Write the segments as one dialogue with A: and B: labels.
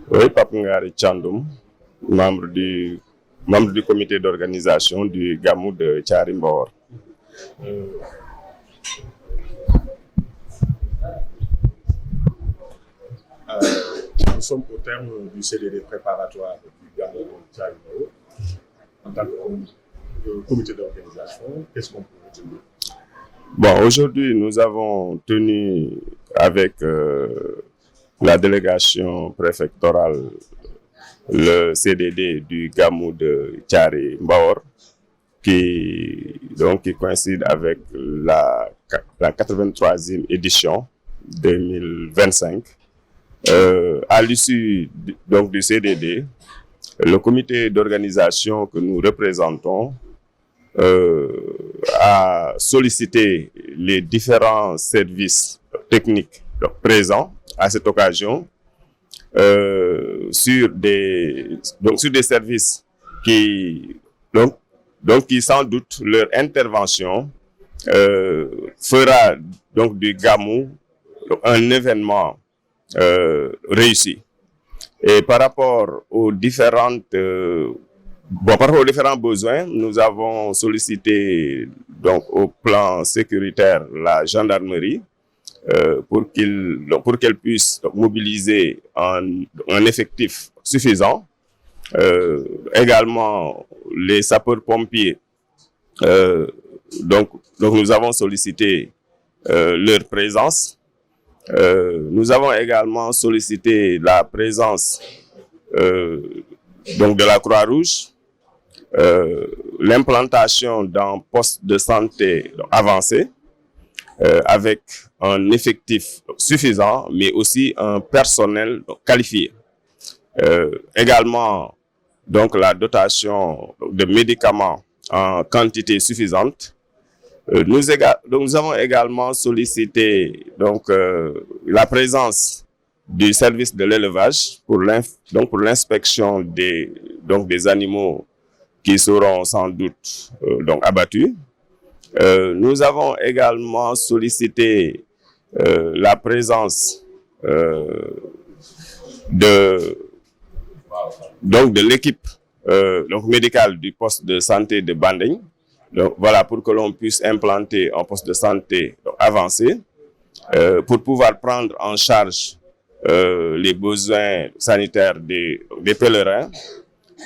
A: Oui, Pape Ngari Tchandoum, membre du comité d'organisation du Gamou de Thiari Mbawor.
B: Nous sommes au terme du CDD préparatoire du Gamou de Thiari Mbawor. En tant que comité d'organisation, qu'est-ce qu'on peut retenir?
A: Bon, aujourd'hui, nous avons tenu avec la délégation préfectorale le CDD du Gamou de Thiari Mbawor qui coïncide avec la 83e édition 2025. À l'issue du CDD, le comité d'organisation que nous représentons a sollicité les différents services techniques présents à cette occasion sur des services qui sans doute leur intervention fera du Gamou un événement réussi. Et par rapport aux différents besoins, nous avons sollicité au plan sécuritaire la gendarmerie pour qu'elle puisse nous un effectif suffisant. Également les sapeurs-pompiers. Nous avons sollicité leur présence. Nous avons également sollicité la présence de la Croix-Rouge, l'implantation d'un poste de santé avancé avec un effectif suffisant, mais aussi un personnel qualifié. Également, la dotation de médicaments en quantité suffisante. Nous avons également sollicité la présence du service de l'élevage pour l'inspection des animaux qui seront sans doute abattus. Nous avons également sollicité la présence de l'équipe médicale du poste de santé de Banding. Pour que l'on puisse implanter un poste de santé avancé pour pouvoir prendre en charge les besoins sanitaires des pèlerins.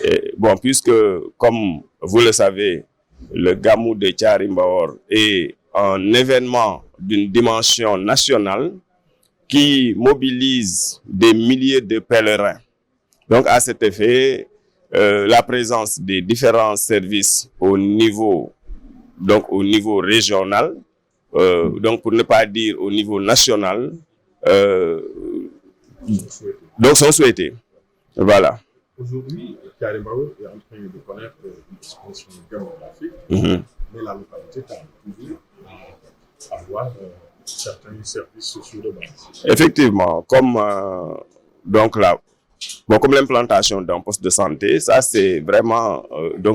A: Et, puisque, comme vous le savez, le Gamou de Thiari Mbawor est un événement d'une dimension nationale qui mobilise des milliers de pèlerins. Donc, à cet effet, la présence des différents services au niveau régional, pour ne pas dire au niveau national, sont souhaités. Voilà.
B: Aujourd'hui, Thiari Mbawor est en train de connaître une expansion démographique, mais la localité tarde toujours à avoir certains services sociaux de base.
A: Effectivement, comme comme l'implantation d'un poste de santé, ça c'est vraiment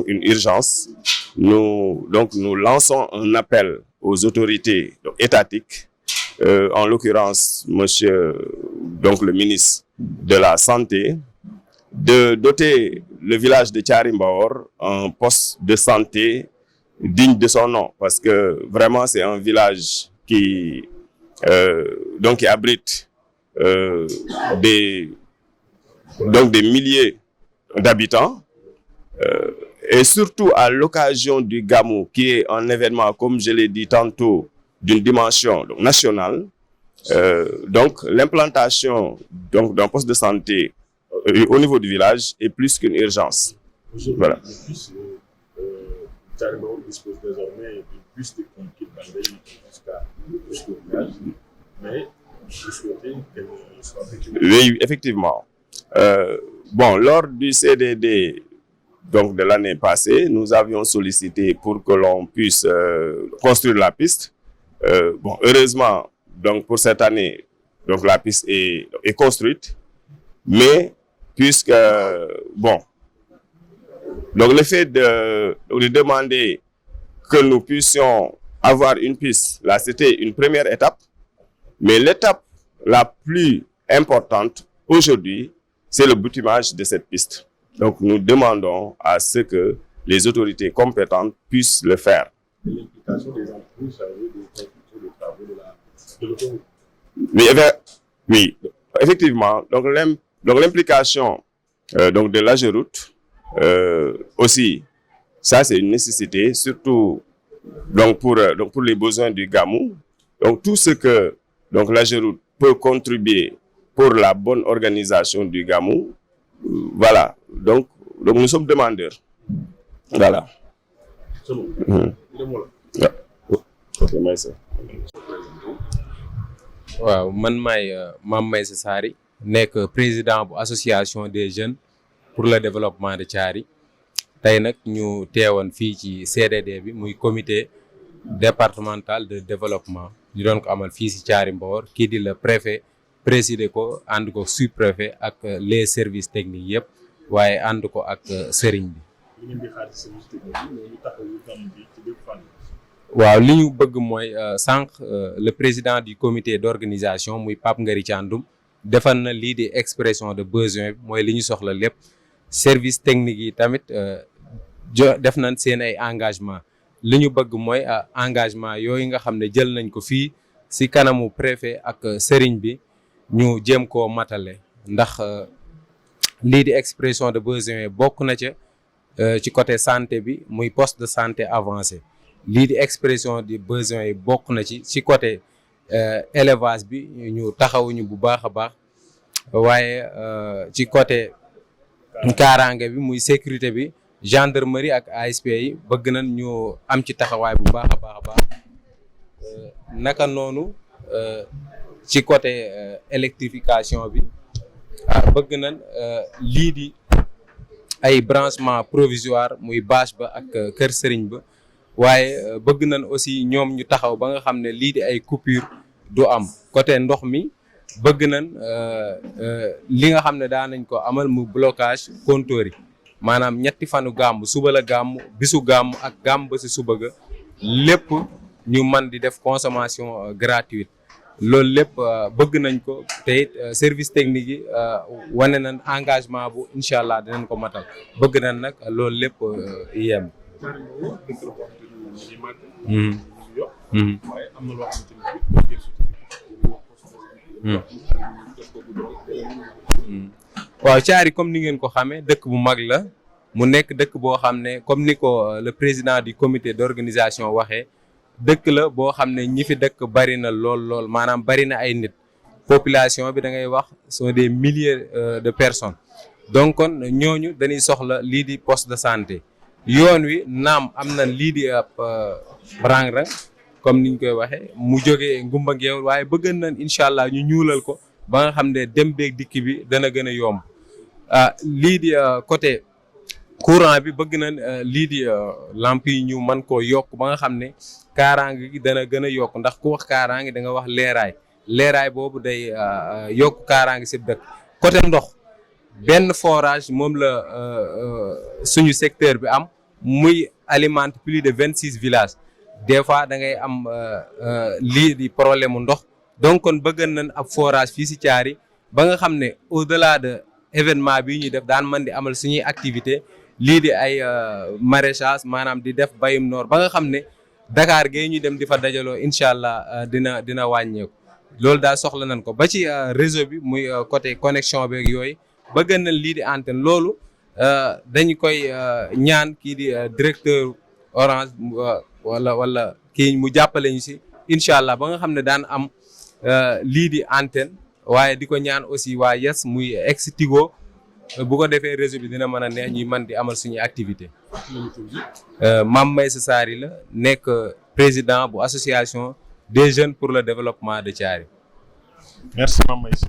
A: une urgence. Nous lançons un appel aux autorités étatiques, en l'occurrence monsieur le ministre de la Santé, de doter le village de Thiari Mbawor un poste de santé digne de son nom, parce que vraiment c'est un village qui abrite des milliers d'habitants, et surtout à l'occasion du Gamou, qui est un événement, comme je l'ai dit tantôt, d'une dimension nationale. L'implantation d'un poste de santé au niveau du village est plus qu'une urgence. Voilà.
B: Thiari Mbawor dispose désormais d'une bus de conquête jusqu'au village, mais je souhaitais qu'elle soit effective.
A: Oui, effectivement. Lors du CDD de l'année passée, nous avions sollicité pour que l'on puisse construire la piste. Heureusement, pour cette année, la piste est construite, mais puisque le fait de demander que nous puissions avoir une piste, là c'était une première étape, mais l'étape la plus importante aujourd'hui, c'est le bitumage de cette piste. Donc, nous demandons à ce que les autorités compétentes puissent le faire.
B: L'implication des entreprises chargées de construire les travaux de l'autoroute.
A: Oui, effectivement. Donc, l'implication donc de l'AGEROUTE aussi, ça c'est une nécessité, surtout donc pour les besoins du Gamou. Donc, tout ce que donc l'AGEROUTE peut contribuer pour la bonne organisation du Gamou, voilà. Donc nous sommes demandeurs. Voilà.
B: C'est bon.
C: waaw man maay Mame Meissa Sary nekk président bu association des jeunes pour le développement de Thiary tey nag ñu teewoon fii ci CDD bi muy comité départemental de développement ñu doon ko amal fii ci Thiary Mbawar kii di le préfet présider ko ànd ko sous-préfet ak les services techniques yëpp waaye ànd ko ak sëriñ bi. waaw li ñu bëgg mooy sànq le président du comité d'organisation muy Pape Ngari Thiandoum defal na lii di expression de besoin bi mooy li ñu soxla lépp service technique yi tamit def nañ seen ay engagement li ñu bëgg mooy engagement yooyu nga xam ne jël nañ ko fii ci kanamu préfet ak sëriñ bi ñu jéem koo matale ndax lii di expression de besoin bokk na ca ci côté santé bi muy poste de santé avancé lii di expression de besoin yi bokk na ci côté élevage bi ñu taxawuñu bu baax a baax waaye ci côté kaaraange bi muy sécurité bi gendarmerie ak ASP yi bëgg nañ ñu am ci taxawaay bu baax a baax naka noonu ci côté électrification bi bëgg nañ lii di ay branchement provisoire muy bâche ba ak kër sëriñ ba waaye bëgg nañ aussi ñoom ñu taxaw ba nga xam ne lii di ay coupure du am côté ndox mi bëgg nañ li nga xam ne daan nañ ko amal mu blocage compteur yi maanaam ñetti fanu gàmm suba la gàmm bisu gàmm ak gàmm ba si suba ga lépp ñu man di def consommation gratuite loolu lépp bëgg nañ ko te it service technique yi wane nañ engagement bu incha allah dinañ ko matal bëgg nañ nag loolu lépp yem. waaw Thiary comme ni ngeen ko xamee dëkk bu mag la mu nekk dëkk boo xam ne comme ni ko le président du comité d'organisation waxee dëkk la boo xam ne ñi fi dëkk bari na lool maanaam bari na ay nit population bi da ngay wax sont des milliers de personnes donc kon ñooñu dañuy soxla lii di poste de santé yoon wi naam am na lii di ab rang-rang comme niñ koy waxee mu jógee Ngumba Ngeewul waaye bëgg nañ incha allah ñu ñuulal ko ba nga xam ne dem beeg dikk bi dana gën a yomb lii di côté courant bi bëgg nañ lii di lamp yi ñu mën koo yokk ba nga xam ne kaaraange gi dana gën a yokk ndax ku wax kaaraange da nga wax leeraay boobu day yokk kaaraange si dëkk côté ndox benn forage moom la suñu secteur bi am muy alimente plus de 26 villages des fois da ngay am lii di problème mu ndox donc kon bëgg nañ ab forage fii si Thiary ba nga xam ne au-delà de événement bii ñuy def daan mën di amal suñuy activité lii di ay maraîchage maanaam di def bayum noor ba nga xam ne Dakar gee ñuy dem di fa dajaloo incha allah dina wàññeeku loolu daal soxla nañ ko ba ci réseau bi muy côté connexion beeg yooyu bëgg nañ lii di antenne loolu dañu koy ñaan kii di directeur Orange wala kii mu jàppale ñu si incha allah ba nga xam ne daan am lii di antenne waaye di ko ñaan aussi waa Yes muy ex Tigo bu ko defee réseau bi dina mën a neex ñuy mën di amal suñuy activité Mame Meissa Sary la nekk président bu association des jeunes pour le développement de Thiary.
B: Merci Mame Meissa.